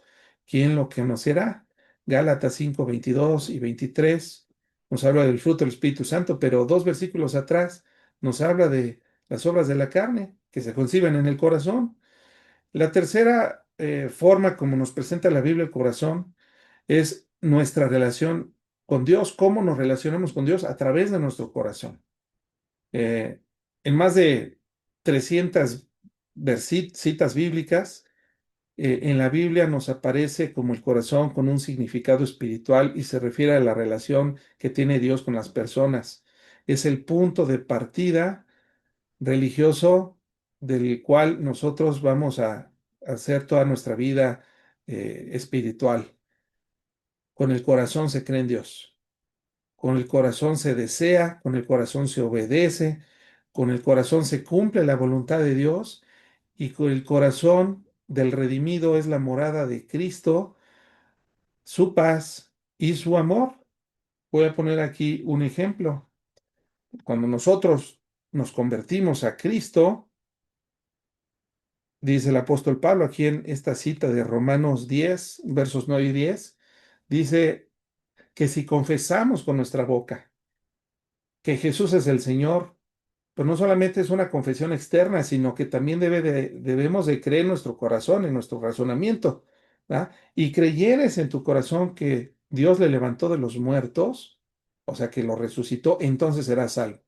¿Quién lo conocerá? Gálatas 5, 22 y 23 nos habla del fruto del Espíritu Santo, pero dos versículos atrás nos habla de las obras de la carne que se conciben en el corazón. La tercera forma como nos presenta la Biblia el corazón es nuestra relación con Dios, cómo nos relacionamos con Dios a través de nuestro corazón. Eh, en más de 300 citas bíblicas, en la Biblia nos aparece como el corazón con un significado espiritual y se refiere a la relación que tiene Dios con las personas. Es el punto de partida religioso del cual nosotros vamos a hacer toda nuestra vida espiritual. Con el corazón se cree en Dios. Con el corazón se desea, con el corazón se obedece, con el corazón se cumple la voluntad de Dios y con el corazón del redimido es la morada de Cristo, su paz y su amor. Voy a poner aquí un ejemplo. Cuando nosotros nos convertimos a Cristo, dice el apóstol Pablo aquí en esta cita de Romanos 10, versos 9 y 10, dice que si confesamos con nuestra boca que Jesús es el Señor, pero no solamente es una confesión externa, sino que también debemos de creer en nuestro corazón, en nuestro razonamiento, ¿verdad? Y creyeres en tu corazón que Dios le levantó de los muertos, o sea, que lo resucitó, entonces serás salvo.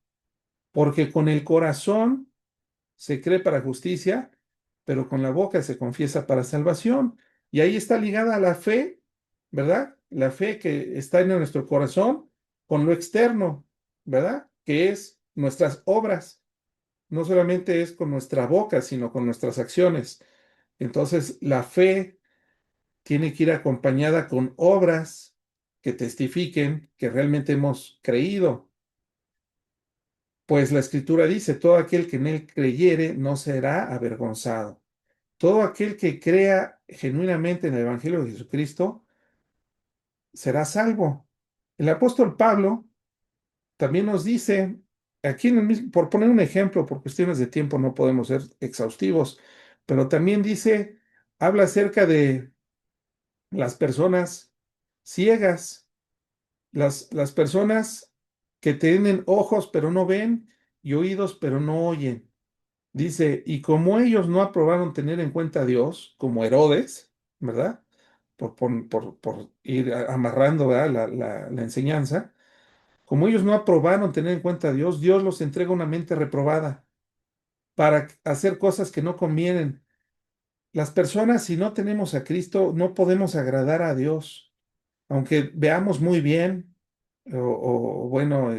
Porque con el corazón se cree para justicia, pero con la boca se confiesa para salvación. Y ahí está ligada a la fe, ¿verdad? La fe que está en nuestro corazón con lo externo, ¿verdad? Que es nuestras obras. No solamente es con nuestra boca, sino con nuestras acciones. Entonces, la fe tiene que ir acompañada con obras que testifiquen que realmente hemos creído. Pues la escritura dice, todo aquel que en él creyere no será avergonzado. Todo aquel que crea genuinamente en el Evangelio de Jesucristo será salvo. El apóstol Pablo también nos dice, aquí en el mismo, por poner un ejemplo, por cuestiones de tiempo no podemos ser exhaustivos, pero también dice, habla acerca de las personas ciegas, las personas que tienen ojos pero no ven y oídos pero no oyen. Dice, y como ellos no aprobaron tener en cuenta a Dios, como Herodes, ¿verdad? Por ir amarrando, ¿verdad? La enseñanza, como ellos no aprobaron tener en cuenta a Dios, Dios los entrega una mente reprobada para hacer cosas que no convienen. Las personas, si no tenemos a Cristo, no podemos agradar a Dios, aunque veamos muy bien, bueno,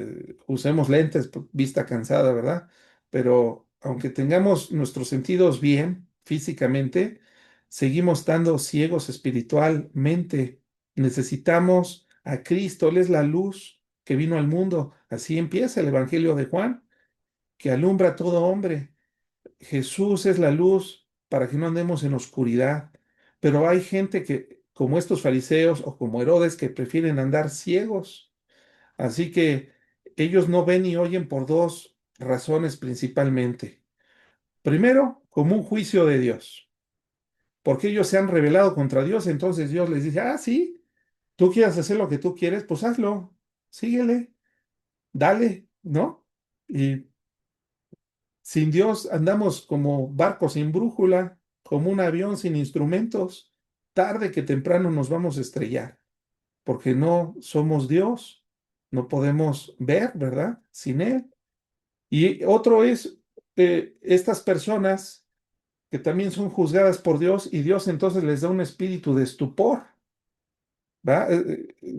usemos lentes, vista cansada, ¿verdad? Pero aunque tengamos nuestros sentidos bien físicamente, seguimos estando ciegos espiritualmente. Necesitamos a Cristo, Él es la luz que vino al mundo. Así empieza el Evangelio de Juan, que alumbra a todo hombre. Jesús es la luz para que no andemos en oscuridad. Pero hay gente que, como estos fariseos o como Herodes, que prefieren andar ciegos. Así que ellos no ven ni oyen por dos razones principalmente. Primero, como un juicio de Dios, porque ellos se han rebelado contra Dios, entonces Dios les dice, ah, sí, tú quieres hacer lo que tú quieres, pues hazlo, síguele, dale, ¿no? Y sin Dios andamos como barcos sin brújula, como un avión sin instrumentos. Tarde que temprano nos vamos a estrellar, porque no somos Dios, no podemos ver, ¿verdad? Sin Él. Y otro es estas personas que también son juzgadas por Dios y Dios entonces les da un espíritu de estupor, ¿va?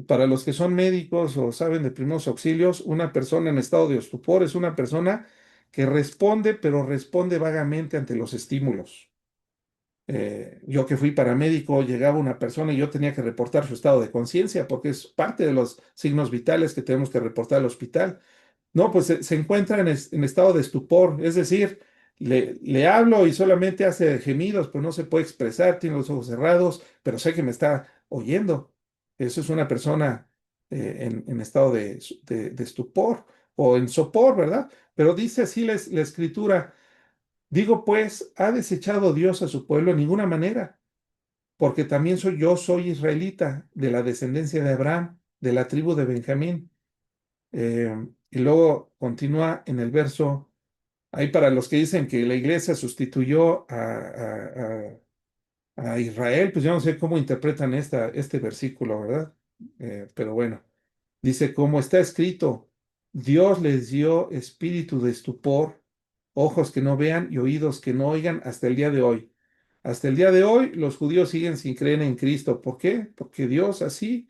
Para los que son médicos o saben de primeros auxilios, una persona en estado de estupor es una persona que responde, pero responde vagamente ante los estímulos. Yo que fui paramédico, llegaba una persona y yo tenía que reportar su estado de conciencia porque es parte de los signos vitales que tenemos que reportar al hospital. No, pues se encuentra en estado de estupor, es decir, le hablo y solamente hace gemidos, pues no se puede expresar, tiene los ojos cerrados, pero sé que me está oyendo. Eso es una persona en estado de estupor o en sopor, ¿verdad? Pero dice así la escritura, digo pues, ¿ha desechado Dios a su pueblo? En ninguna manera, porque también soy israelita, de la descendencia de Abraham, de la tribu de Benjamín. Y luego continúa en el verso, ahí para los que dicen que la iglesia sustituyó a Israel, pues yo no sé cómo interpretan este versículo, ¿verdad? Pero bueno, dice, como está escrito, Dios les dio espíritu de estupor, ojos que no vean y oídos que no oigan hasta el día de hoy. Hasta el día de hoy los judíos siguen sin creer en Cristo. ¿Por qué? Porque Dios así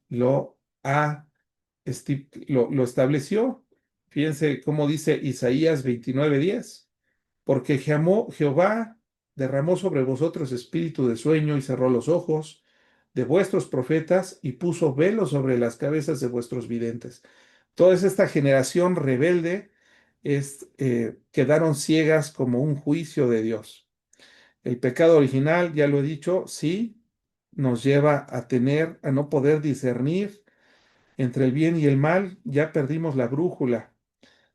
lo ha lo estableció. Fíjense cómo dice Isaías 29:10, porque Jehová derramó sobre vosotros espíritu de sueño y cerró los ojos de vuestros profetas y puso velo sobre las cabezas de vuestros videntes. Toda esta generación rebelde quedaron ciegas como un juicio de Dios. El pecado original, ya lo he dicho, sí, nos lleva a no poder discernir entre el bien y el mal, ya perdimos la brújula.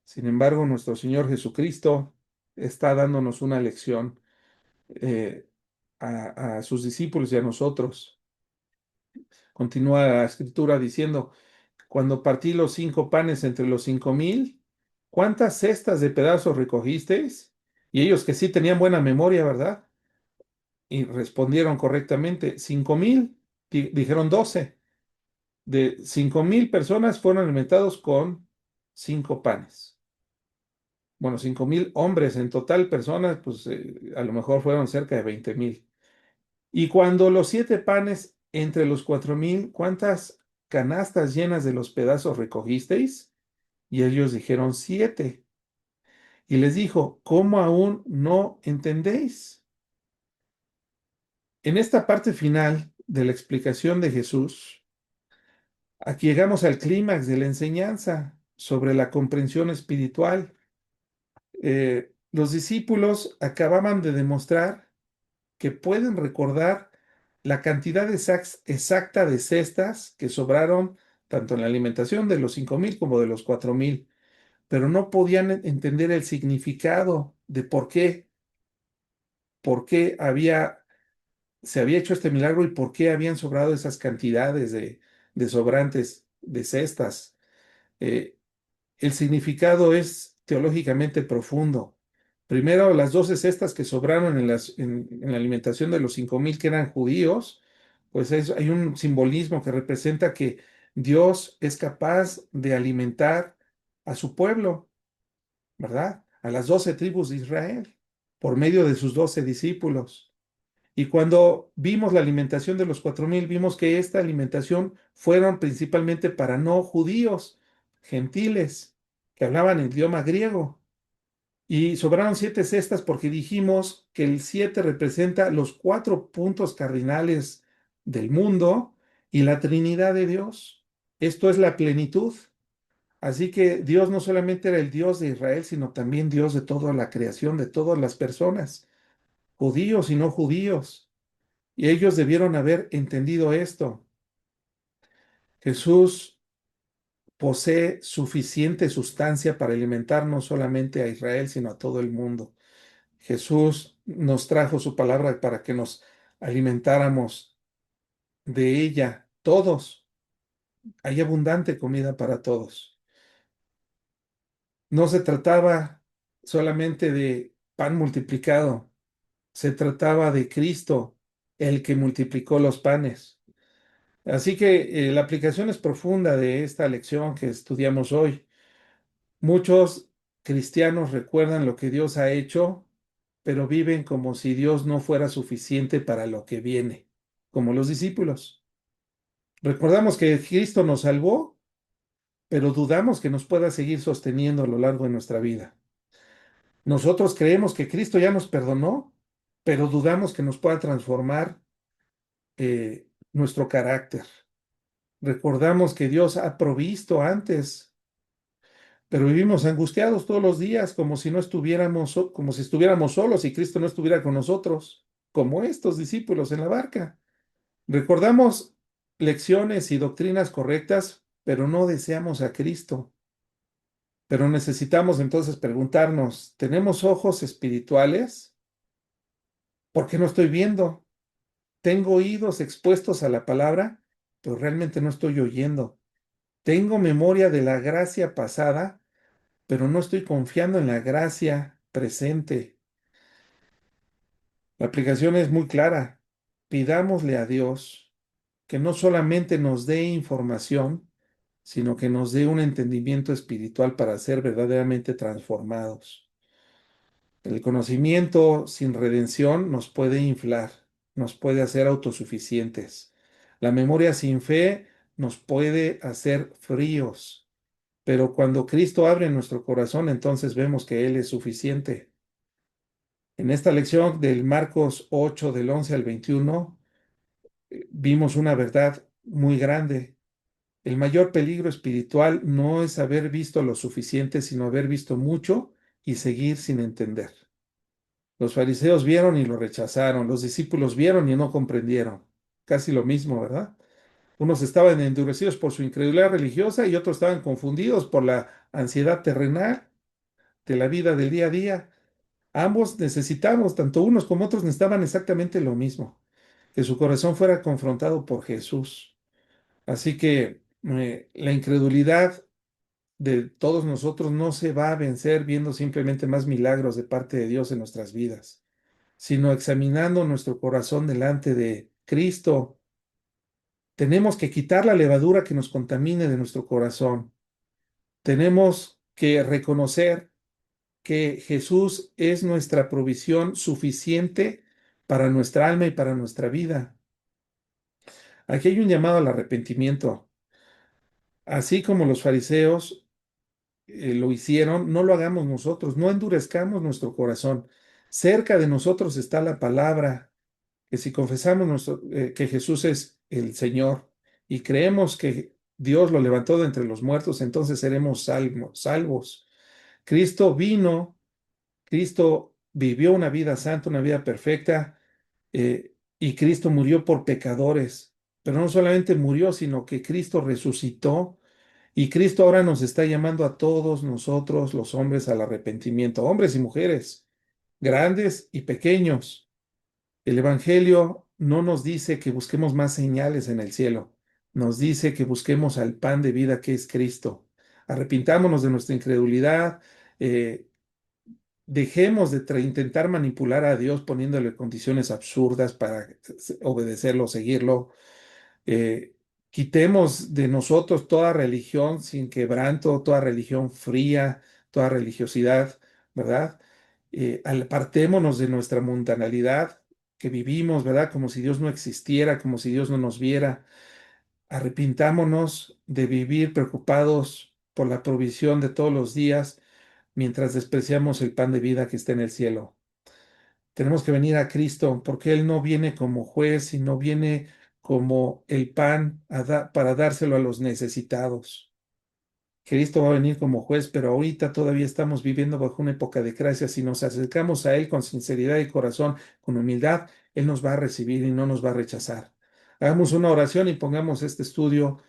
Sin embargo, nuestro Señor Jesucristo está dándonos una lección eh, a sus discípulos y a nosotros. Continúa la escritura diciendo, cuando partí los 5 panes entre los 5,000, ¿cuántas cestas de pedazos recogisteis? Y ellos que sí tenían buena memoria, ¿verdad? Y respondieron correctamente, 5,000, dijeron 12. De 5,000 personas fueron alimentados con 5 panes. Bueno, 5,000 hombres en total, personas, pues a lo mejor fueron cerca de 20,000. Y cuando los 7 panes entre los 4,000, ¿cuántas canastas llenas de los pedazos recogisteis? Y ellos dijeron 7. Y les dijo, ¿cómo aún no entendéis? En esta parte final de la explicación de Jesús, aquí llegamos al clímax de la enseñanza sobre la comprensión espiritual. Los discípulos acababan de demostrar que pueden recordar la cantidad exacta de cestas que sobraron tanto en la alimentación de los 5,000 como de los 4,000, pero no podían entender el significado de por qué se había hecho este milagro y por qué habían sobrado esas cantidades de sobrantes de cestas. Eh, el significado es teológicamente profundo. Primero, las 12 cestas que sobraron en la alimentación de los 5,000 que eran judíos, pues hay un simbolismo que representa que Dios es capaz de alimentar a su pueblo, ¿verdad? A las 12 tribus de Israel, por medio de sus 12 discípulos. Y cuando vimos la alimentación de los 4,000, vimos que esta alimentación fueron principalmente para no judíos, gentiles, que hablaban el idioma griego. Y sobraron 7 cestas porque dijimos que el 7 representa los 4 puntos cardinales del mundo y la Trinidad de Dios. Esto es la plenitud. Así que Dios no solamente era el Dios de Israel, sino también Dios de toda la creación, de todas las personas, judíos y no judíos. Y ellos debieron haber entendido esto. Jesús posee suficiente sustancia para alimentar no solamente a Israel, sino a todo el mundo. Jesús nos trajo su palabra para que nos alimentáramos de ella, todos. Hay abundante comida para todos. No se trataba solamente de pan multiplicado, se trataba de Cristo, el que multiplicó los panes. Así que la aplicación es profunda de esta lección que estudiamos hoy. Muchos cristianos recuerdan lo que Dios ha hecho, pero viven como si Dios no fuera suficiente para lo que viene, como los discípulos. Recordamos que Cristo nos salvó, pero dudamos que nos pueda seguir sosteniendo a lo largo de nuestra vida. Nosotros creemos que Cristo ya nos perdonó, pero dudamos que nos pueda transformar nuestro carácter. Recordamos que Dios ha provisto antes, pero vivimos angustiados todos los días como si no estuviéramos, como si estuviéramos solos y Cristo no estuviera con nosotros, como estos discípulos en la barca. Recordamos lecciones y doctrinas correctas, pero no deseamos a Cristo. Pero necesitamos entonces preguntarnos, ¿tenemos ojos espirituales? ¿Por qué no estoy viendo? Tengo oídos expuestos a la palabra, pero realmente no estoy oyendo. Tengo memoria de la gracia pasada, pero no estoy confiando en la gracia presente. La aplicación es muy clara. Pidámosle a Dios que no solamente nos dé información, sino que nos dé un entendimiento espiritual para ser verdaderamente transformados. El conocimiento sin redención nos puede inflar, nos puede hacer autosuficientes. La memoria sin fe nos puede hacer fríos, pero cuando Cristo abre nuestro corazón, entonces vemos que Él es suficiente. En esta lección del Marcos 8, del 11 al 21, vimos una verdad muy grande. El mayor peligro espiritual no es haber visto lo suficiente, sino haber visto mucho y seguir sin entender. Los fariseos vieron y lo rechazaron, los discípulos vieron y no comprendieron. Casi lo mismo, ¿verdad? Unos estaban endurecidos por su incredulidad religiosa y otros estaban confundidos por la ansiedad terrenal de la vida del día a día. Ambos necesitamos, tanto unos como otros necesitaban exactamente lo mismo, que su corazón fuera confrontado por Jesús. Así que la incredulidad de todos nosotros no se va a vencer viendo simplemente más milagros de parte de Dios en nuestras vidas, sino examinando nuestro corazón delante de Cristo. Tenemos que quitar la levadura que nos contamine de nuestro corazón. Tenemos que reconocer que Jesús es nuestra provisión suficiente para nuestra alma y para nuestra vida. Aquí hay un llamado al arrepentimiento. Así como los fariseos lo hicieron, no lo hagamos nosotros, no endurezcamos nuestro corazón. Cerca de nosotros está la palabra, que si confesamos que Jesús es el Señor y creemos que Dios lo levantó de entre los muertos, entonces seremos salvos. Cristo vino, Cristo vivió una vida santa, una vida perfecta, y Cristo murió por pecadores. Pero no solamente murió, sino que Cristo resucitó y Cristo ahora nos está llamando a todos nosotros, los hombres, al arrepentimiento, hombres y mujeres, grandes y pequeños. El Evangelio no nos dice que busquemos más señales en el cielo, nos dice que busquemos al pan de vida que es Cristo. Arrepintámonos de nuestra incredulidad, eh, dejemos de intentar manipular a Dios poniéndole condiciones absurdas para obedecerlo, seguirlo. eh, Quitemos de nosotros toda religión sin quebranto, toda religión fría, toda religiosidad, ¿verdad? Apartémonos de nuestra mundanalidad que vivimos, ¿verdad? Como si Dios no existiera, como si Dios no nos viera. Arrepintámonos de vivir preocupados por la provisión de todos los días mientras despreciamos el pan de vida que está en el cielo. Tenemos que venir a Cristo porque Él no viene como juez, sino viene como el pan para dárselo a los necesitados. Cristo va a venir como juez, pero ahorita todavía estamos viviendo bajo una época de gracia. Si nos acercamos a Él con sinceridad y corazón, con humildad, Él nos va a recibir y no nos va a rechazar. Hagamos una oración y pongamos este estudio,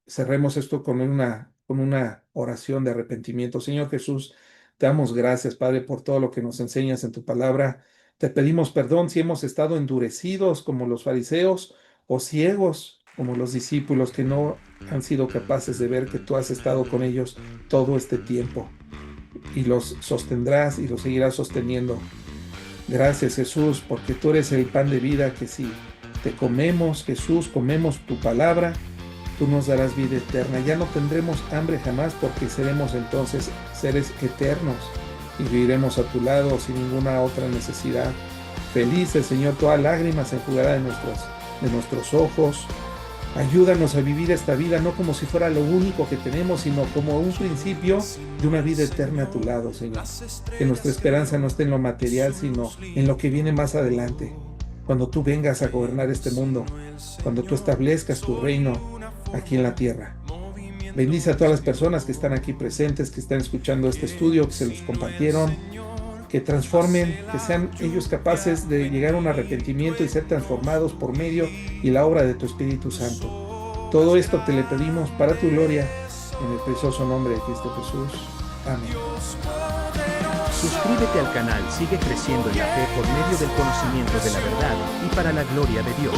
cerremos esto con una oración de arrepentimiento. Señor Jesús, te damos gracias, Padre, por todo lo que nos enseñas en tu palabra. Te pedimos perdón si hemos estado endurecidos como los fariseos o ciegos como los discípulos que no han sido capaces de ver que tú has estado con ellos todo este tiempo y los sostendrás y los seguirás sosteniendo. Gracias, Jesús, porque tú eres el pan de vida que si te comemos, Jesús, comemos tu palabra, tú nos darás vida eterna. Ya no tendremos hambre jamás porque seremos entonces seres eternos y viviremos a tu lado sin ninguna otra necesidad. Feliz el Señor, toda lágrima se enjugará de nuestros ojos. Ayúdanos a vivir esta vida no como si fuera lo único que tenemos, sino como un principio de una vida eterna a tu lado, Señor. Que nuestra esperanza no esté en lo material, sino en lo que viene más adelante. Cuando tú vengas a gobernar este mundo, cuando tú establezcas tu reino aquí en la tierra. Bendice a todas las personas que están aquí presentes, que están escuchando este estudio, que se los compartieron, que transformen, que sean ellos capaces de llegar a un arrepentimiento y ser transformados por medio y la obra de tu Espíritu Santo. Todo esto te le pedimos para tu gloria, en el precioso nombre de Cristo Jesús. Amén. Suscríbete al canal, sigue creciendo en la fe por medio del conocimiento de la verdad y para la gloria de Dios.